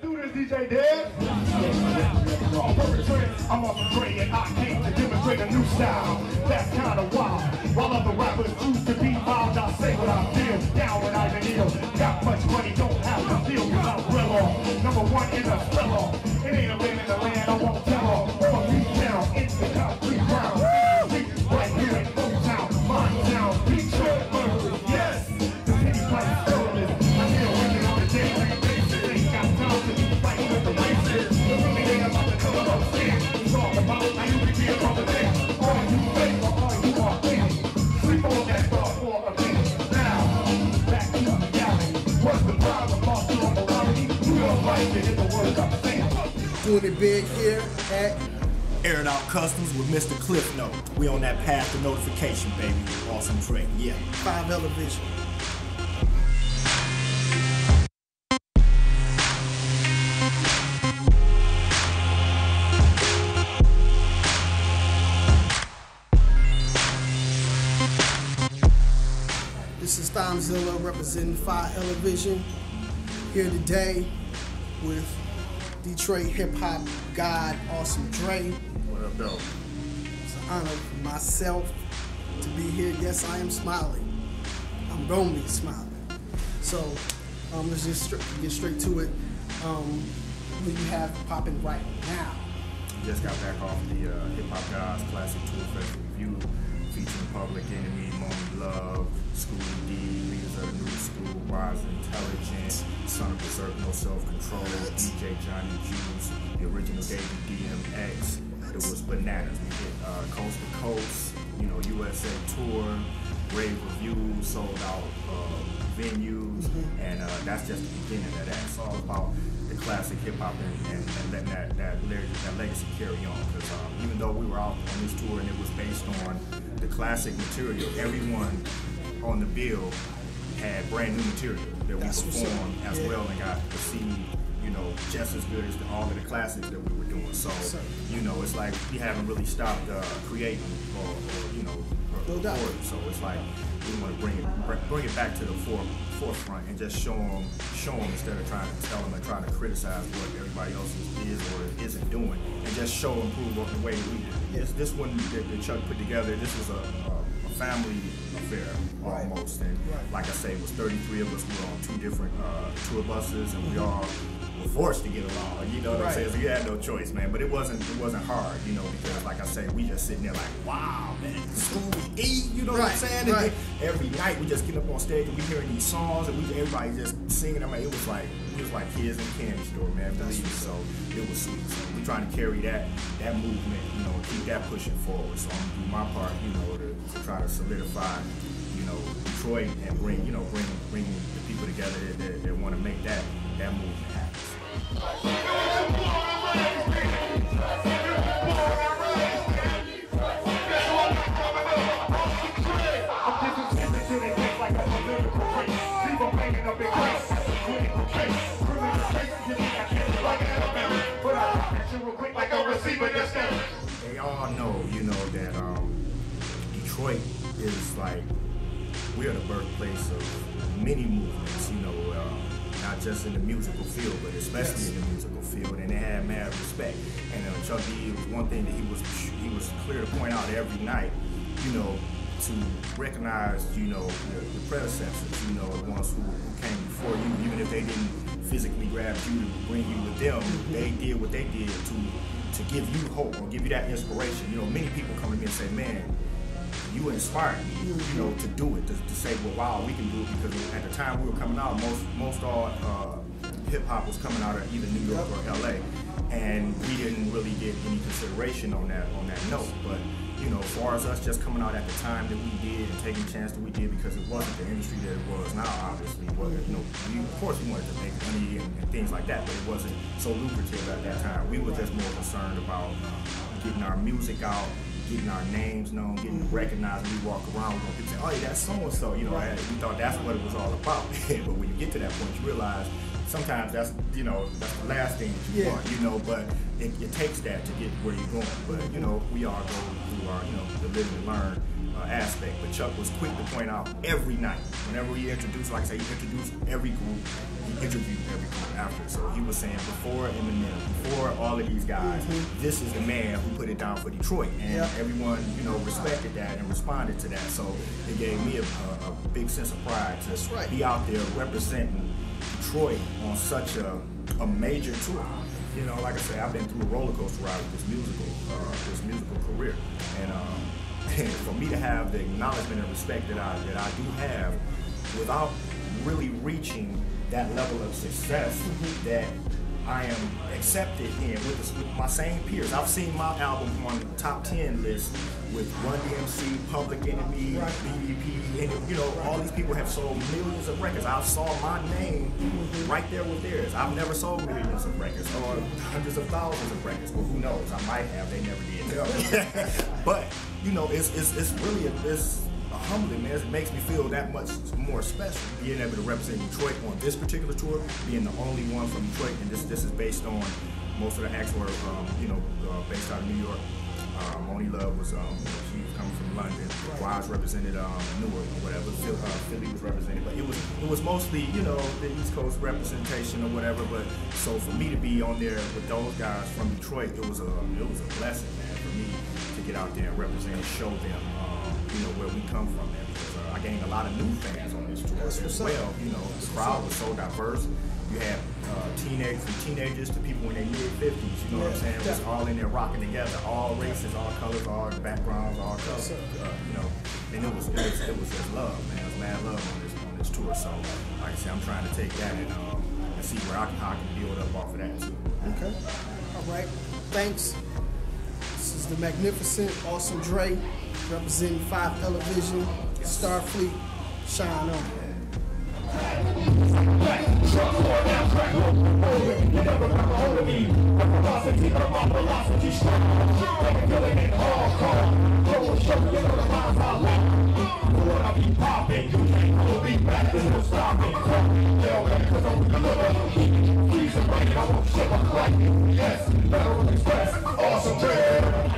Do this, DJ Dez. I'm Awesome Dre and I came to demonstrate a new style. That's kinda wild. While other rappers choose to be wild, I say what I feel. Down when I kneel. Got much money, don't have to steal, cause I'm real on. Number one in the thriller. It ain't a lane in the land, I won't tell her. From a beat down, it's the concrete ground. Right here in Motown, my town, Detroit, Murder, yes. The city fight terrorists. I feel working on a daily basis. Ain't got time to be fighting with the racists. The really ain't about to come upstairs. Talk about how you can be a brother there. All you fake or all you are fake. Sleep on that thought for a minute. Now, back to reality. What's the problem? Lost your morality. You don't like to hit the words I'm saying. Doing it big here at Airing Out Customs with Mr. Cliff Note. We on that path to notification, baby. Awesome Dre, yeah. ELAvision. This is Thyme representing ELAvision. Here today with Detroit hip-hop god Awesome Dre. What up, though? It's an honor for myself to be here. Yes, I am smiling. I'm gonna be smiling. So let's just get straight to it. What do you have popping right now? Just got back off the Hip Hop Gods Classic Tour Festival Review, featuring Public Enemy, Monie Love, School D, Leaders of the New School, Wise Intelligence, Son of Berserk, No Self-Control, DJ Johnny Juice, the original David DMX. It was bananas. We did Coast to Coast, USA Tour, rave reviews, sold out venues, and that's just the beginning of that. It's all about the classic hip hop and letting that legacy carry on. Because even though we were out on this tour and it was based on the classic material, everyone on the bill had brand new material that we performed as well and got to see, just as good as all of the classics that we were doing. So, it's like we haven't really stopped creating or recording. So it's like we want to bring it back to the forefront and just show them instead of trying to tell them and trying to criticize what everybody else is or isn't doing, and just show and prove the way we did. This one that Chuck put together, this was a family affair almost, and like I say, it was 33 of us. We were on 2 different tour buses, and we all were forced to get along. You know what I'm saying? So you had no choice, man. But it wasn't hard, because like I say, we just sitting there like, wow, man, School D, you know what I'm saying? And every night we just get up on stage and we hearing these songs and everybody just singing. I mean, it was like kids in a candy store, man. Believe me. So it was sweet. So we trying to carry that movement, keep that pushing forward. So I'm gonna do my part, to try to solidify, Detroit and bring the people together that want to make that movement happen. They all know, that Detroit is like, we are the birthplace of many movements, not just in the musical field, but especially in the musical field, and they had mad respect. And Chuck D, it was one thing that he was clear to point out every night, to recognize, the predecessors, the ones who came before you, even if they didn't physically grab you to bring you with them, they did what they did to give you hope or give you that inspiration. Many people come to me and say, man, you inspired me, to do it, to say, well, wow, we can do it, because at the time we were coming out, most all hip hop was coming out of either New York or LA, and we didn't really get any consideration on that note. But as far as us just coming out at the time that we did and taking a chance that we did, because it wasn't the industry that it was now, obviously. Of course we wanted to make money and things like that, but it wasn't so lucrative at that time. We were just more concerned about getting our music out, getting our names known, getting recognized. We walk around when people say, oh yeah, that's so-and-so, we thought that's what it was all about. But when you get to that point, you realize sometimes that's the last thing that you want, but it takes that to get where you're going. But we all go through our the live and learn aspect, but Chuck was quick to point out every night, whenever he introduced, like I say, he introduced every group, he interviewed every group after. So he was saying before Eminem, before all of these guys, this is the man who put it down for Detroit, and everyone, you know, respected that and responded to that. So it gave me a big sense of pride to be out there representing Detroit on such a major tour. You know, like I say, I've been through a roller coaster ride with this musical career, and for me to have the acknowledgement and respect that I do have, without really reaching that level of success that I am accepted in with my same peers. I've seen my album on the top 10 list with Run DMC, Public Enemy, BDP, and you know, all these people have sold millions of records. I saw my name right there with theirs. I've never sold millions of records or hundreds of thousands of records. Well, who knows? I might have. They never did. But you know, it's really it's humbling, man. It makes me feel that much more special being able to represent Detroit on this particular tour, being the only one from Detroit, and this is based on most of the acts were based out of New York. Monie Love was she was coming from London. Wise represented Newark or whatever. Philly was represented, but it was mostly, you know, the East Coast representation or whatever. But so for me to be on there with those guys from Detroit, it was a blessing, man, for me to get out there and represent and show them you know, where we come from, man, because I gained a lot of new fans on this tour as well. You know, the crowd was so diverse. You had teenagers to people in their mid-50s, you know what I'm saying? It was all in there rocking together, all races, all colors, all backgrounds, all colors, you know, and it was just love, man. It was mad love on this tour. So, like I said, I'm trying to take that and see where I can build up off of that too. Okay. All right. Thanks. This is the magnificent Awesome Dre, representing ELAvision, Starfleet, shine on. You never got a hold of me. The velocity of my velocity strong. I'm feeling it hardcore. Go and show me the lines I like. When I be popping, you can't hold me back. There's no stopping. Hell, man, cause I'm with the little freezing rain. I won't show up like yes, Federal Express, Awesome Dre.